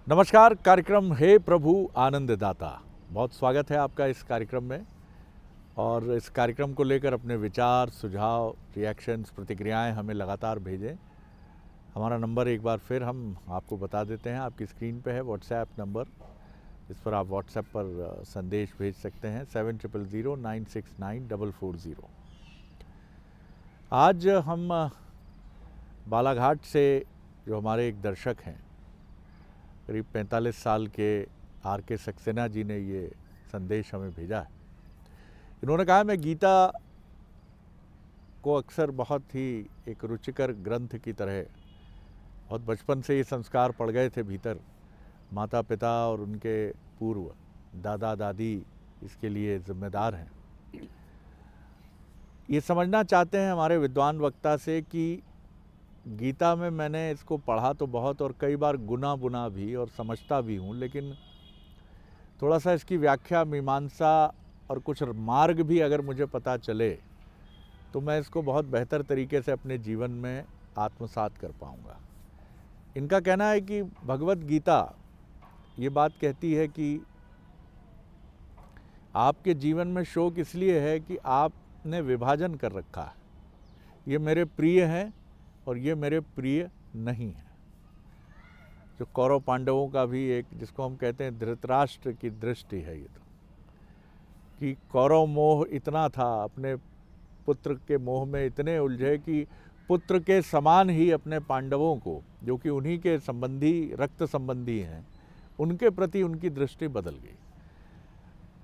नमस्कार। कार्यक्रम हे प्रभु आनंददाता, बहुत स्वागत है आपका इस कार्यक्रम में। और इस कार्यक्रम को लेकर अपने विचार, सुझाव, रिएक्शंस, प्रतिक्रियाएं हमें लगातार भेजें। हमारा नंबर एक बार फिर हम आपको बता देते हैं, आपकी स्क्रीन पे है व्हाट्सएप नंबर। इस पर आप व्हाट्सएप पर संदेश भेज सकते हैं 7009694440। आज हम बालाघाट से जो हमारे एक दर्शक हैं, करीब 45 साल के RK सक्सेना जी ने ये संदेश हमें भेजा है। इन्होंने कहा, मैं गीता को अक्सर बहुत ही एक रुचिकर ग्रंथ की तरह बहुत बचपन से ये संस्कार पड़ गए थे भीतर। माता पिता और उनके पूर्व दादा दादी इसके लिए जिम्मेदार हैं। ये समझना चाहते हैं हमारे विद्वान वक्ता से कि गीता में मैंने इसको पढ़ा तो बहुत और कई बार गुना बुना भी और समझता भी हूँ, लेकिन थोड़ा सा इसकी व्याख्या, मीमांसा और कुछ मार्ग भी अगर मुझे पता चले तो मैं इसको बहुत बेहतर तरीके से अपने जीवन में आत्मसात कर पाऊँगा। इनका कहना है कि भगवत गीता ये बात कहती है कि आपके जीवन में शोक इसलिए है कि आपने विभाजन कर रखा है, ये मेरे प्रिय हैं और ये मेरे प्रिय नहीं है। जो कौरव पांडवों का भी एक, जिसको हम कहते हैं धृतराष्ट्र की दृष्टि है, ये तो कि कौरव मोह इतना था, अपने पुत्र के मोह में इतने उलझे कि पुत्र के समान ही अपने पांडवों को, जो कि उन्हीं के संबंधी, रक्त संबंधी हैं, उनके प्रति उनकी दृष्टि बदल गई।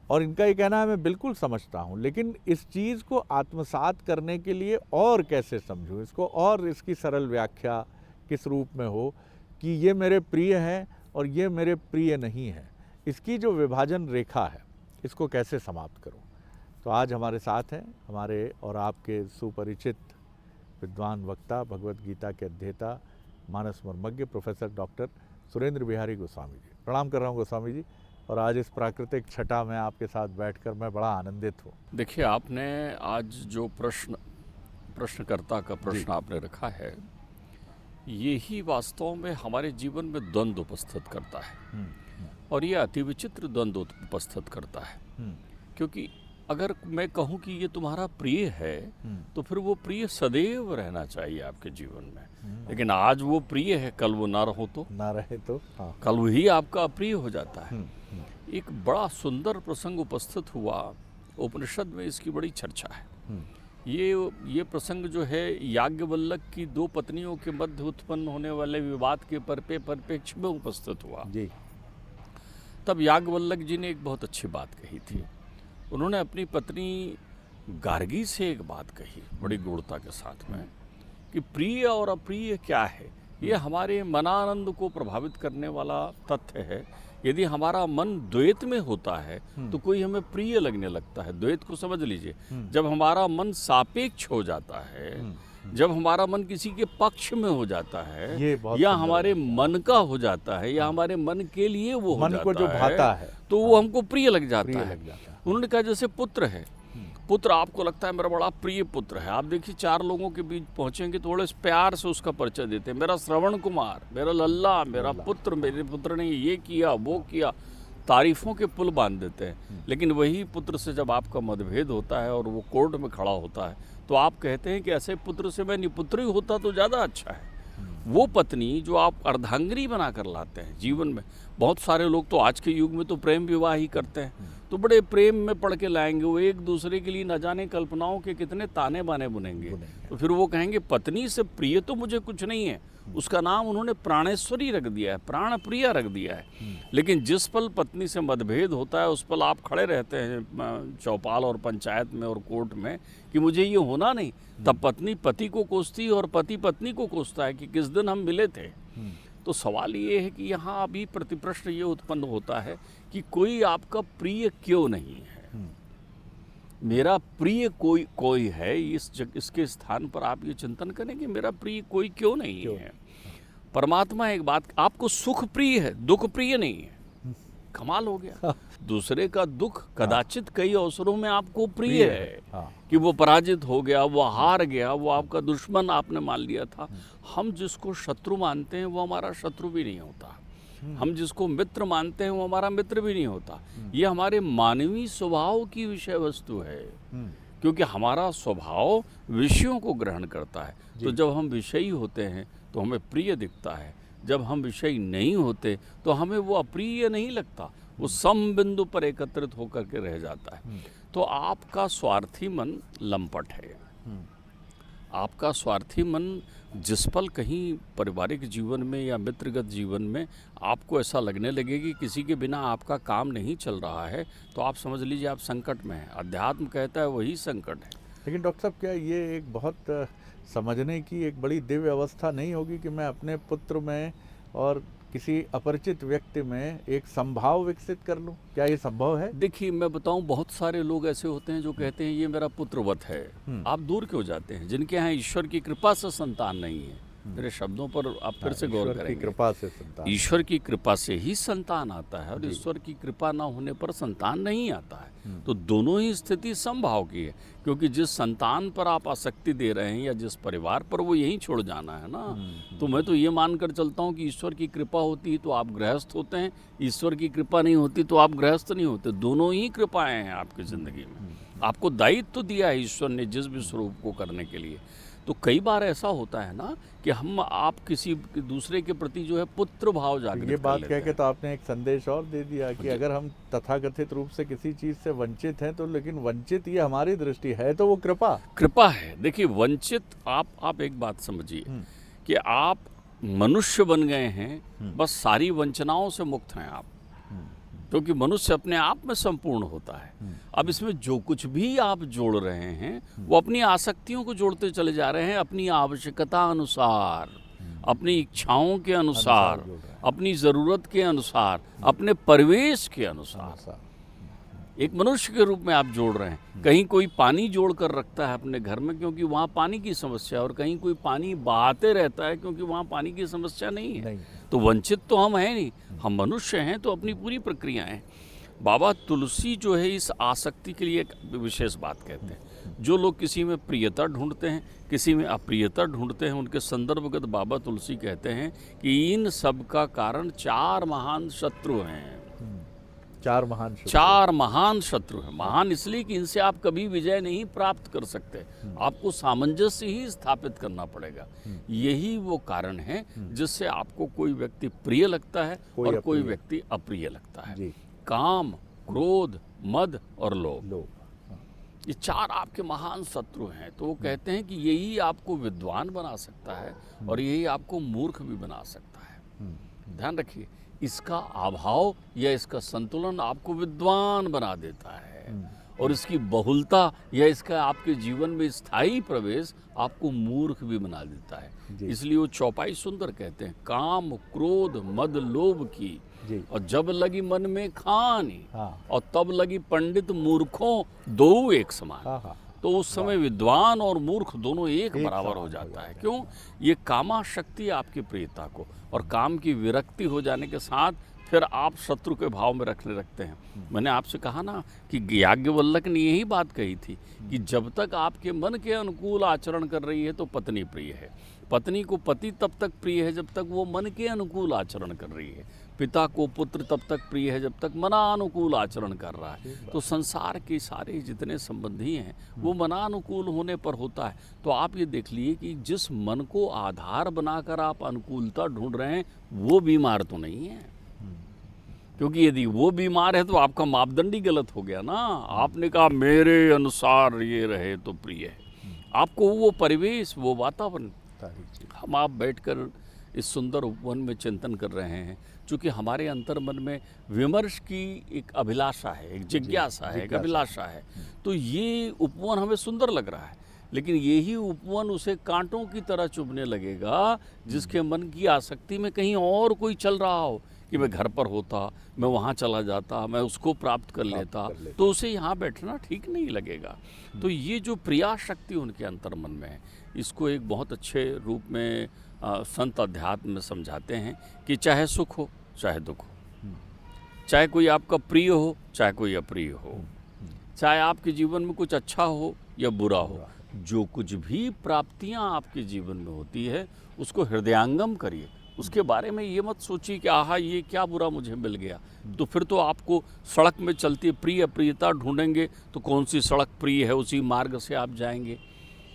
और इनका ये कहना है, मैं बिल्कुल समझता हूँ, लेकिन इस चीज़ को आत्मसात करने के लिए और कैसे समझूँ इसको, और इसकी सरल व्याख्या किस रूप में हो कि ये मेरे प्रिय हैं और ये मेरे प्रिय नहीं हैं। इसकी जो विभाजन रेखा है, इसको कैसे समाप्त करूँ। तो आज हमारे साथ हैं हमारे और आपके सुपरिचित विद्वान वक्ता, भगवत गीता के अध्येता, मानस मर्मज्ञ प्रोफेसर डॉक्टर सुरेंद्र बिहारी गोस्वामी जी। प्रणाम कर रहा हूँ गोस्वामी जी। और आज इस प्राकृतिक छटा में आपके साथ बैठकर मैं बड़ा आनंदित हूँ। देखिए, आपने आज जो प्रश्नकर्ता का प्रश्न आपने रखा है, यही वास्तव में हमारे जीवन में द्वंद्व उपस्थित करता है। और ये अति विचित्र द्वंद्व उपस्थित करता है, क्योंकि अगर मैं कहूँ कि ये तुम्हारा प्रिय है तो फिर वो प्रिय सदैव रहना चाहिए आपके जीवन में। लेकिन आज वो प्रिय है, कल वो ना रहे तो हाँ, कल वही आपका अप्रिय हो जाता है। एक बड़ा सुंदर प्रसंग उपस्थित हुआ, उपनिषद में इसकी बड़ी चर्चा है। ये प्रसंग जो है, याज्ञवल्क्य की दो पत्नियों के मध्य उत्पन्न होने वाले विवाद के परिप्रेक्ष्य में उपस्थित हुआ जी। तब याज्ञवल्क्य जी ने एक बहुत अच्छी बात कही थी। उन्होंने अपनी पत्नी गार्गी से एक बात कही बड़ी गूढ़ता के साथ में, कि प्रिय और अप्रिय क्या है। ये हमारे मनानंद को प्रभावित करने वाला तथ्य है। यदि हमारा मन द्वैत में होता है तो कोई हमें प्रिय लगने लगता है। द्वैत को समझ लीजिए, जब हमारा मन सापेक्ष हो जाता है, जब हमारा मन किसी के पक्ष में हो जाता है, या हमारे मन का हो जाता है, या हमारे मन के लिए वो हो जाता को जो भाता है, तो वो हमको प्रिय लग जाता है। उन्होंने कहा, जैसे पुत्र है, पुत्र आपको लगता है मेरा बड़ा प्रिय पुत्र है। आप देखिए, चार लोगों के बीच पहुंचेंगे, थोड़े प्यार से उसका परिचय देते हैं। मेरा श्रवण कुमार, मेरा लल्ला, मेरा पुत्र, मेरे पुत्र ने ये किया, वो किया, तारीफों के पुल बांध देते हैं। लेकिन वही पुत्र से जब आपका मतभेद होता है और वो कोर्ट में खड़ा होता है, तो आप कहते हैं कि ऐसे पुत्र से मैं निपुत्र ही होता तो ज़्यादा अच्छा है। वो पत्नी जो आप अर्धांगिनी बना कर लाते हैं जीवन में, बहुत सारे लोग तो आज के युग में तो प्रेम विवाह ही करते हैं, तो बड़े प्रेम में पढ़ के लाएंगे, वो एक दूसरे के लिए न जाने कल्पनाओं के कितने ताने बाने बुनेंगे। तो फिर वो कहेंगे पत्नी से प्रिय तो मुझे कुछ नहीं है। उसका नाम उन्होंने प्राणेश्वरी रख दिया है, प्राण प्रिया रख दिया है। लेकिन जिस पल पत्नी से मतभेद होता है, उस पल आप खड़े रहते हैं चौपाल और पंचायत में और कोर्ट में कि मुझे ये होना नहीं। तब पत्नी पति को कोसती है और पति पत्नी को कोसता है कि किस दिन हम मिले थे। तो सवाल ये है कि यहाँ अभी प्रतिप्रश्न ये उत्पन्न होता है कि कोई आपका प्रिय क्यों नहीं है। मेरा प्रिय कोई है, इसके स्थान पर आप ये चिंतन करें कि मेरा प्रिय कोई क्यों नहीं है। परमात्मा एक बात, आपको सुख प्रिय है, दुख प्रिय नहीं है। कमाल हो गया। दूसरे का दुख कदाचित कई अवसरों में आपको प्रिय है कि वो पराजित हो गया, वो हार गया, वो आपका दुश्मन आपने मान लिया था। हम जिसको शत्रु मानते हैं वो हमारा शत्रु भी नहीं होता। हम जिसको मित्र मानते हैं वो हमारा मित्र भी नहीं होता। ये हमारे मानवीय स्वभाव की विषय वस्तु है, क्योंकि हमारा स्वभाव विषयों को ग्रहण करता है। तो जब हम विषयी होते हैं तो हमें प्रिय दिखता है, जब हम विषयी नहीं होते तो हमें वो अप्रिय नहीं लगता, वो सम बिंदु पर एकत्रित होकर के रह जाता है। तो आपका स्वार्थी मन लंपट है। आपका स्वार्थी मन जिस पल कहीं पारिवारिक जीवन में या मित्रगत जीवन में आपको ऐसा लगने लगे कि किसी के बिना आपका काम नहीं चल रहा है, तो आप समझ लीजिए आप संकट में हैं। अध्यात्म कहता है वही संकट है। लेकिन डॉक्टर साहब, क्या ये एक बहुत समझने की एक बड़ी दिव्य अवस्था नहीं होगी कि मैं अपने पुत्र में और किसी अपरिचित व्यक्ति में एक संभाव विकसित कर लूं? क्या ये संभव है? देखिए, मैं बताऊं, बहुत सारे लोग ऐसे होते हैं जो कहते हैं ये मेरा पुत्रवत है। आप दूर क्यों जाते हैं? जिनके यहाँ ईश्वर की कृपा से संतान नहीं है, मेरे शब्दों पर आप फिर से गौर करेंगे। कृपा से संतान, ईश्वर की कृपा से ही संतान आता है, और ईश्वर की कृपा ना होने पर संतान नहीं आता है। तो दोनों ही स्थिति समभाव की है, क्योंकि जिस संतान पर आप आसक्ति दे रहे हैं या जिस परिवार पर, वो यहीं छोड़ जाना है ना। तो मैं तो ये मानकर चलता हूँ कि ईश्वर की कृपा होती है तो आप गृहस्थ होते हैं, ईश्वर की कृपा नहीं होती तो आप गृहस्थ नहीं होते। दोनों ही कृपाएं हैं आपकी जिंदगी में। आपको दायित्व तो दिया है ईश्वर ने जिस भी स्वरूप को करने के लिए। तो कई बार ऐसा होता है ना कि आप किसी दूसरे के प्रति जो है पुत्र भाव जागृत ये बात कर कह लेते के तो आपने एक संदेश और दे दिया कि अगर हम तथाकथित रूप से किसी चीज से वंचित हैं तो, लेकिन वंचित ये हमारी दृष्टि है तो वो कृपा है। देखिए, वंचित आप एक बात समझिए कि आप मनुष्य बन गए हैं, बस सारी वंचनाओं से मुक्त हैं आप, क्योंकि मनुष्य अपने आप में संपूर्ण होता है। अब इसमें जो कुछ भी आप जोड़ रहे हैं वो अपनी आसक्तियों को जोड़ते चले जा रहे हैं, अपनी आवश्यकता अनुसार, अपनी इच्छाओं के अनुसार, अपनी ज़रूरत के अनुसार, अपने परिवेश के अनुसार एक मनुष्य के रूप में आप जोड़ रहे हैं। कहीं कोई पानी जोड़ कर रखता है अपने घर में क्योंकि वहाँ पानी की समस्या है, और कहीं कोई पानी बहाते रहता है क्योंकि वहाँ पानी की समस्या नहीं है। तो वंचित तो हम हैं नहीं, हम मनुष्य हैं, तो अपनी पूरी प्रक्रियाएं। बाबा तुलसी जो है इस आसक्ति के लिए एक विशेष बात कहते हैं। जो लोग किसी में प्रियता ढूंढते हैं, किसी में अप्रियता ढूंढते हैं, उनके संदर्भगत बाबा तुलसी कहते हैं कि इन सब का कारण 4 महान शत्रु हैं। 4 महान शत्रु हैं। महान इसलिए कि इनसे आप कभी विजय नहीं प्राप्त कर सकते, आपको सामंजस्य ही स्थापित करना पड़ेगा। यही वो कारण है जिससे आपको कोई व्यक्ति प्रिय लगता है और कोई व्यक्ति अप्रिय लगता है। काम, क्रोध, मद और लोभ, ये 4 आपके महान शत्रु हैं। तो वो कहते हैं कि यही आपको विद्वान बना सकता है और यही आपको मूर्ख भी बना सकता है। ध्यान रखिए, इसका अभाव या इसका संतुलन आपको विद्वान बना देता है, और इसकी बहुलता या इसका आपके जीवन में स्थायी प्रवेश आपको मूर्ख भी बना देता है। इसलिए वो चौपाई सुंदर कहते हैं, काम, क्रोध, मद, लोभ की, और जब लगी मन में खानी, और तब लगी पंडित मूर्खों दो एक समान। तो उस समय विद्वान और मूर्ख दोनों एक बराबर हो जाता है। क्यों? ये कामा शक्ति आपकी प्रियता को, और काम की विरक्ति हो जाने के साथ फिर आप शत्रु के भाव में रखने लगते हैं। मैंने आपसे कहा ना कि याज्ञवल्क्य ने यही बात कही थी कि जब तक आपके मन के अनुकूल आचरण कर रही है तो पत्नी प्रिय है, पत्नी को पति तब तक प्रिय है जब तक वो मन के अनुकूल आचरण कर रही है, पिता को पुत्र तब तक प्रिय है जब तक मनानुकूल आचरण कर रहा है। तो संसार के सारे जितने संबंधी हैं वो मनानुकूल होने पर होता है। तो आप ये देख लिए कि जिस मन को आधार बनाकर आप अनुकूलता ढूंढ रहे हैं वो बीमार तो नहीं है, क्योंकि यदि वो बीमार है तो आपका मापदंड ही गलत हो गया ना। आपने कहा मेरे अनुसार ये रहे तो प्रिय है, आपको वो परिवेश, वो वातावरण। हम आप बैठकर इस सुंदर उपवन में चिंतन कर रहे हैं, चूँकि हमारे अंतर मन में विमर्श की एक अभिलाषा है, एक जिज्ञासा है, एक अभिलाषा है। तो ये उपवन हमें सुंदर लग रहा है, लेकिन यही उपवन उसे कांटों की तरह चुभने लगेगा जिसके मन की आसक्ति में कहीं और कोई चल रहा हो कि मैं घर पर होता, मैं वहाँ चला जाता, मैं उसको प्राप्त कर लेता, तो उसे यहाँ बैठना ठीक नहीं लगेगा। तो ये जो प्रिया शक्ति उनके अंतर मन में है, इसको एक बहुत अच्छे रूप में संत अध्यात्म में समझाते हैं कि चाहे सुख हो चाहे दुख हो, चाहे कोई आपका प्रिय हो चाहे कोई अप्रिय हो, चाहे आपके जीवन में कुछ अच्छा हो या बुरा हो, जो कुछ भी प्राप्तियां आपके जीवन में होती है उसको हृदयांगम करिए, उसके बारे में ये मत सोचिए कि आहा ये क्या बुरा मुझे मिल गया। तो फिर तो आपको सड़क में चलती प्रिय प्रियता ढूंढेंगे तो कौन सी सड़क प्रिय है उसी मार्ग से आप जाएंगे,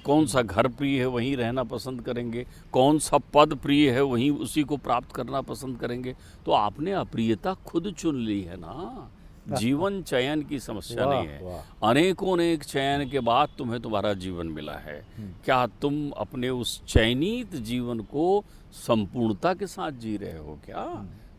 कौन सा घर प्रिय है वहीं रहना पसंद करेंगे, कौन सा पद प्रिय है वहीं उसी को प्राप्त करना पसंद करेंगे। तो आपने अप्रियता खुद चुन ली है ना। जीवन चयन की समस्या नहीं है, अनेकों अनेक चयन के बाद तुम्हें तुम्हारा जीवन मिला है। क्या तुम अपने उस चयनित जीवन को संपूर्णता के साथ जी रहे हो क्या?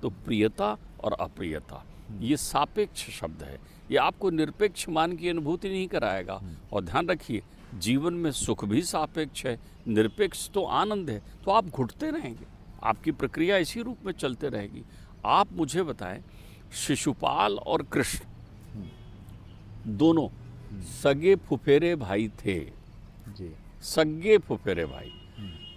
तो प्रियता और अप्रियता ये सापेक्ष शब्द है, ये आपको निरपेक्ष मान की अनुभूति नहीं कराएगा। और ध्यान रखिए जीवन में सुख भी सापेक्ष है, निरपेक्ष तो आनंद है। तो आप घुटते रहेंगे, आपकी प्रक्रिया इसी रूप में चलते रहेगी। आप मुझे बताएं, शिशुपाल और कृष्ण दोनों सगे फुफेरे भाई थे जी, सगे फुफेरे भाई।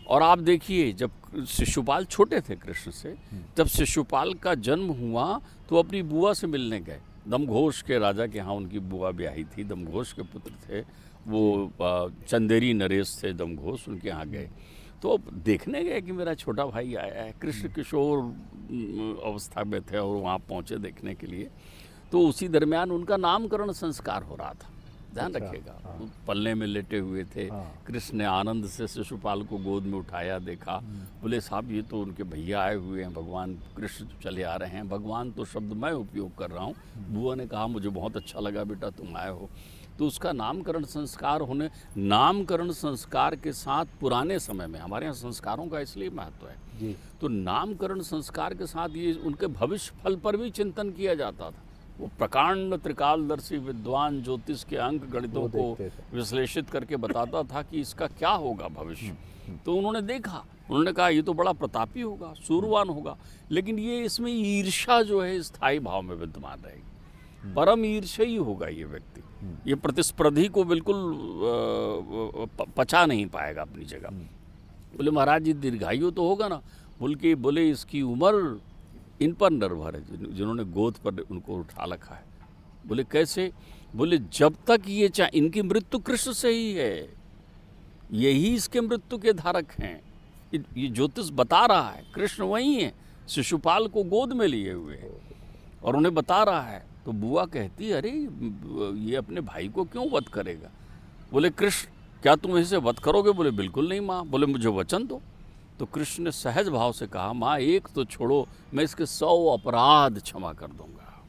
और आप देखिए जब शिशुपाल छोटे थे कृष्ण से, जब शिशुपाल का जन्म हुआ तो अपनी बुआ से मिलने गए। दमघोष के राजा के यहाँ उनकी बुआ ब्याही थी, दमघोष के पुत्र थे वो, चंदेरी नरेश थे दमघोष, उनके यहाँ गए। तो देखने गए कि मेरा छोटा भाई आया है, कृष्ण किशोर अवस्था में थे और वहाँ पहुँचे देखने के लिए। तो उसी दरमियान उनका नामकरण संस्कार हो रहा था, ध्यान रखिएगा। वो पल्ले में लेटे हुए थे। कृष्ण ने आनंद से शिशुपाल को गोद में उठाया, देखा, बोले साहब ये तो उनके भैया आए हुए हैं, भगवान कृष्ण चले आ रहे हैं। भगवान तो शब्द मैं उपयोग कर रहा हूँ। बुआ ने कहा मुझे बहुत अच्छा लगा बेटा तुम आए हो। तो उसका नामकरण संस्कार होने, नामकरण संस्कार के साथ पुराने समय में हमारे यहाँ संस्कारों का इसलिए महत्व है जी। तो नामकरण संस्कार के साथ ये उनके भविष्य फल पर भी चिंतन किया जाता था। वो प्रकांड त्रिकालदर्शी विद्वान ज्योतिष के अंक गणितों को विश्लेषित करके बताता था कि इसका क्या होगा भविष्य। तो उन्होंने देखा, उन्होंने कहा ये तो बड़ा प्रतापी होगा, सूरवान होगा, लेकिन ये इसमें ईर्ष्या जो है स्थायी भाव में विद्यमान रहेगी, परम ईर्ष्यी होगा ये व्यक्ति, ये प्रतिस्पर्धी को बिल्कुल पचा नहीं पाएगा अपनी जगह। बोले महाराज जी दीर्घायु तो होगा ना? बोले इसकी उम्र इन पर निर्भर है जिन्होंने गोद पर उनको उठा रखा है। बोले कैसे? बोले जब तक ये इनकी मृत्यु कृष्ण से ही है, यही इसके मृत्यु के धारक हैं। ये ज्योतिष बता रहा है कृष्ण वही है, शिशुपाल को गोद में लिए हुए हैं और उन्हें बता रहा है। तो बुआ कहती अरे ये अपने भाई को क्यों वध करेगा? बोले कृष्ण क्या तुम इसे वध करोगे? बोले बिल्कुल नहीं माँ। बोले मुझे वचन दो। तो कृष्ण ने सहज भाव से कहा माँ एक तो छोड़ो, मैं इसके 100 अपराध क्षमा कर दूंगा।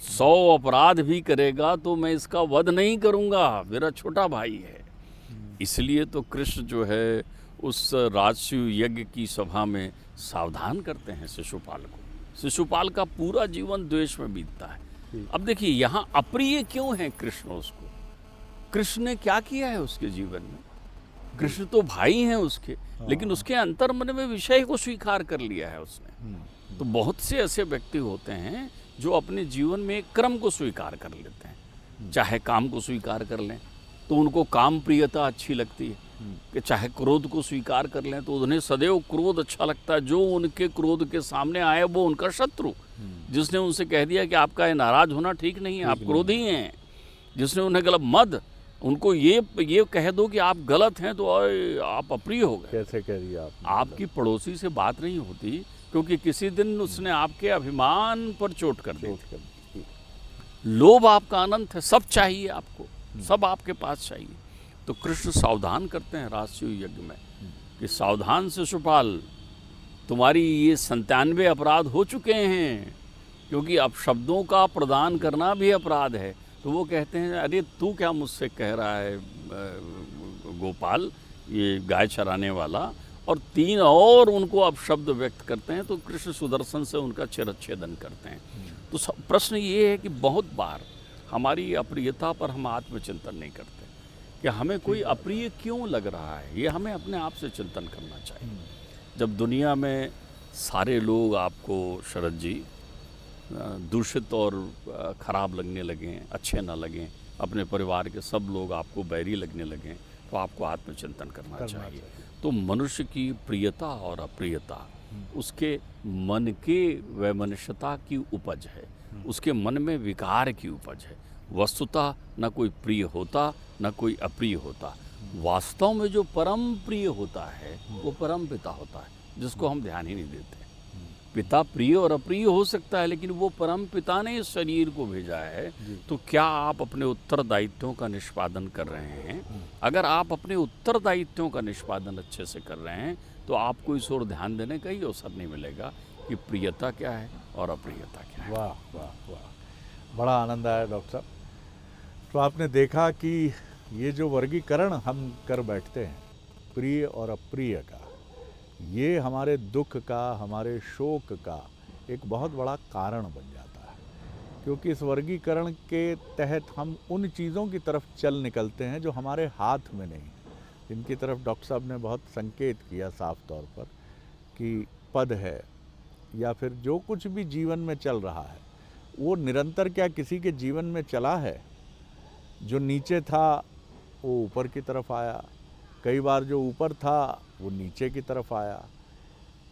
100 अपराध भी करेगा तो मैं इसका वध नहीं करूंगा, मेरा छोटा भाई है। इसलिए तो कृष्ण जो है उस राजसूय यज्ञ की सभा में सावधान करते हैं शिशुपाल को। शिशुपाल का पूरा जीवन द्वेष में बीतता है। अब देखिए यहाँ अप्रिय क्यों है कृष्ण उसको? कृष्ण ने क्या किया है उसके जीवन में? कृष्ण तो भाई हैं उसके, लेकिन उसके अंतर्मन में विषय को स्वीकार कर लिया है उसने। तो बहुत से ऐसे व्यक्ति होते हैं जो अपने जीवन में एक क्रम को स्वीकार कर लेते हैं। चाहे काम को स्वीकार कर लें तो उनको काम प्रियता अच्छी लगती है, कि चाहे क्रोध को स्वीकार कर लें तो उन्हें सदैव क्रोध अच्छा लगता है। जो उनके क्रोध के सामने आए वो उनका शत्रु, जिसने उनसे कह दिया कि आपका नाराज होना ठीक नहीं है, आप क्रोधी हैं, जिसने उन्हें गलत मत उनको ये कह दो कि आप गलत हैं तो आप अप्रिय हो गए। कैसे कह रही आप? आपकी पड़ोसी से बात नहीं होती क्योंकि किसी दिन उसने आपके अभिमान पर चोट कर दी। लोभ आपका अनंत है, सब चाहिए आपको, सब आपके पास चाहिए। तो कृष्ण सावधान करते हैं राजसूय यज्ञ में कि सावधान शिशुपाल, तुम्हारी ये 97 अपराध हो चुके हैं, क्योंकि अब शब्दों का प्रदान करना भी अपराध है। तो वो कहते हैं अरे तू क्या मुझसे कह रहा है गोपाल, ये गाय चराने वाला, और 3 और उनको अब शब्द व्यक्त करते हैं। तो कृष्ण सुदर्शन से उनका चिरच्छेदन करते हैं। तो प्रश्न ये है कि बहुत बार हमारी अप्रियता पर हम आत्मचिंतन नहीं करते कि हमें कोई अप्रिय क्यों लग रहा है। ये हमें अपने आप से चिंतन करना चाहिए। जब दुनिया में सारे लोग आपको शरद जी दूषित और ख़राब लगने लगें, अच्छे ना लगें, अपने परिवार के सब लोग आपको बैरी लगने लगें, तो आपको आत्मचिंतन करना चाहिए। तो मनुष्य की प्रियता और अप्रियता उसके मन के वैमनस्यता की उपज है, उसके मन में विकार की उपज है। वस्तुतः न कोई प्रिय होता न कोई अप्रिय होता। वास्तव में जो परम प्रिय होता है वो परम पिता होता है। जिसको हम ध्यान ही नहीं देते। पिता प्रिय और अप्रिय हो सकता है, लेकिन वो परम पिता ने इस शरीर को भेजा है, तो क्या आप अपने उत्तरदायित्वों का निष्पादन कर रहे हैं? अगर आप अपने उत्तरदायित्वों का निष्पादन अच्छे से कर रहे हैं तो आपको इस ओर ध्यान देने का ही अवसर नहीं मिलेगा कि प्रियता क्या है और अप्रियता क्या है। वाह वाह वाह, बड़ा आनंद आया डॉक्टर साहब। तो आपने देखा कि ये जो वर्गीकरण हम कर बैठते हैं प्रिय और अप्रिय का, ये हमारे दुख का, हमारे शोक का एक बहुत बड़ा कारण बन जाता है, क्योंकि इस वर्गीकरण के तहत हम उन चीज़ों की तरफ चल निकलते हैं जो हमारे हाथ में नहीं, जिनकी तरफ डॉक्टर साहब ने बहुत संकेत किया साफ तौर पर कि पद है या फिर जो कुछ भी जीवन में चल रहा है वो निरंतर क्या किसी के जीवन में चला है? जो नीचे था वो ऊपर की तरफ आया, कई बार जो ऊपर था वो नीचे की तरफ आया,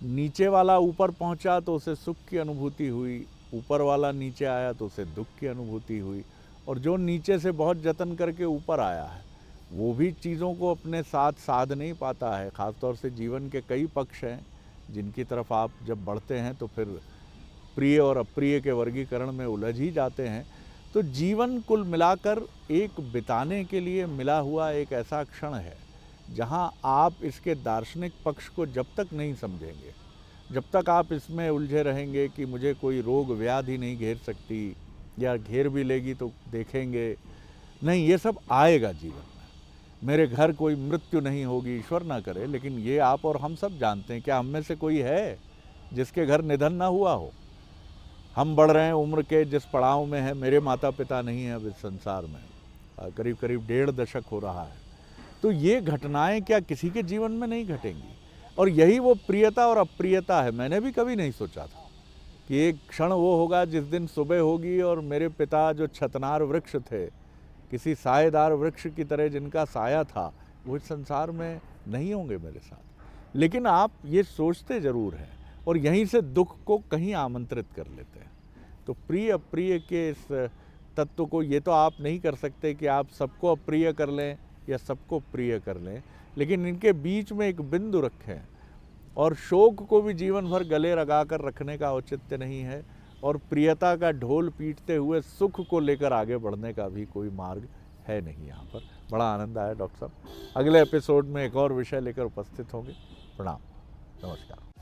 नीचे वाला ऊपर पहुंचा तो उसे सुख की अनुभूति हुई, ऊपर वाला नीचे आया तो उसे दुख की अनुभूति हुई, और जो नीचे से बहुत जतन करके ऊपर आया है वो भी चीज़ों को अपने साथ साध नहीं पाता है। ख़ासतौर से जीवन के कई पक्ष हैं जिनकी तरफ आप जब बढ़ते हैं तो फिर प्रिय और अप्रिय के वर्गीकरण में उलझ ही जाते हैं। तो जीवन कुल मिलाकर एक बिताने के लिए मिला हुआ एक ऐसा क्षण है जहां आप इसके दार्शनिक पक्ष को जब तक नहीं समझेंगे, जब तक आप इसमें उलझे रहेंगे कि मुझे कोई रोग व्याधि नहीं घेर सकती या घेर भी लेगी तो देखेंगे नहीं, ये सब आएगा जीवन में, मेरे घर कोई मृत्यु नहीं होगी, ईश्वर ना करे, लेकिन ये आप और हम सब जानते हैं। क्या हम में से कोई है जिसके घर निधन ना हुआ हो? हम बढ़ रहे हैं उम्र के जिस पड़ाव में है, मेरे माता पिता नहीं हैं अब इस संसार में, करीब करीब 1.5 दशक हो रहा है, तो ये घटनाएं क्या किसी के जीवन में नहीं घटेंगी? और यही वो प्रियता और अप्रियता है। मैंने भी कभी नहीं सोचा था कि एक क्षण वो होगा जिस दिन सुबह होगी और मेरे पिता जो छतनार वृक्ष थे, किसी सायेदार वृक्ष की तरह जिनका साया था, वो इस संसार में नहीं होंगे मेरे साथ। लेकिन आप ये सोचते ज़रूर हैं और यहीं से दुख को कहीं आमंत्रित कर लेते हैं। तो प्रिय अप्रिय के इस तत्व को ये तो आप नहीं कर सकते कि आप सबको अप्रिय कर लें या सबको प्रिय कर लें, लेकिन इनके बीच में एक बिंदु रखें। और शोक को भी जीवन भर गले लगा कर रखने का औचित्य नहीं है, और प्रियता का ढोल पीटते हुए सुख को लेकर आगे बढ़ने का भी कोई मार्ग है नहीं यहाँ पर। बड़ा आनंद आया डॉक्टर साहब। अगले एपिसोड में एक और विषय लेकर उपस्थित होंगे। प्रणाम, नमस्कार।